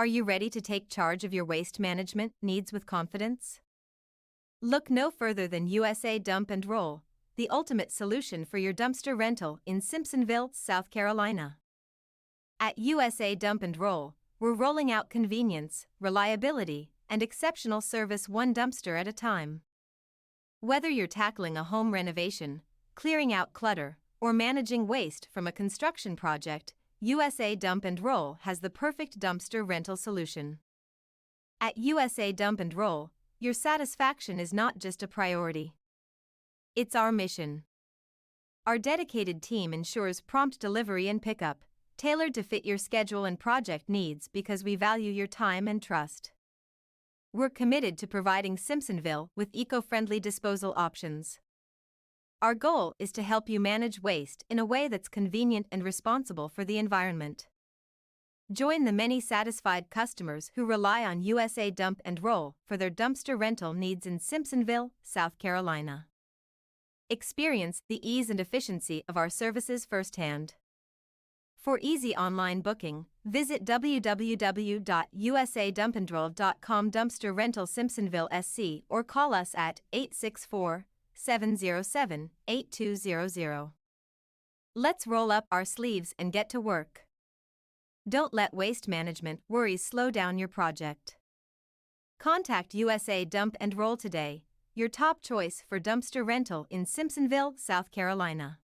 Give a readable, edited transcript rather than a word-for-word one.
Are you ready to take charge of your waste management needs with confidence? Look no further than USA Dump and Roll, the ultimate solution for your dumpster rental in Simpsonville, South Carolina. At USA Dump and Roll, we're rolling out convenience, reliability, and exceptional service one dumpster at a time. Whether you're tackling a home renovation, clearing out clutter, or managing waste from a construction project, USA Dump and Roll has the perfect dumpster rental solution. At USA Dump and Roll, your satisfaction is not just a priority. It's our mission. Our dedicated team ensures prompt delivery and pickup, tailored to fit your schedule and project needs because we value your time and trust. We're committed to providing Simpsonville with eco-friendly disposal options. Our goal is to help you manage waste in a way that's convenient and responsible for the environment. Join the many satisfied customers who rely on USA Dump and Roll for their dumpster rental needs in Simpsonville, South Carolina. Experience the ease and efficiency of our services firsthand. For easy online booking, visit www.usadumpanddroll.com dumpster rental Simpsonville SC or call us at 864-707-8200. Let's roll up our sleeves and get to work. Don't let waste management worries slow down your project. Contact USA Dump and Roll today, your top choice for dumpster rental in Simpsonville, South Carolina.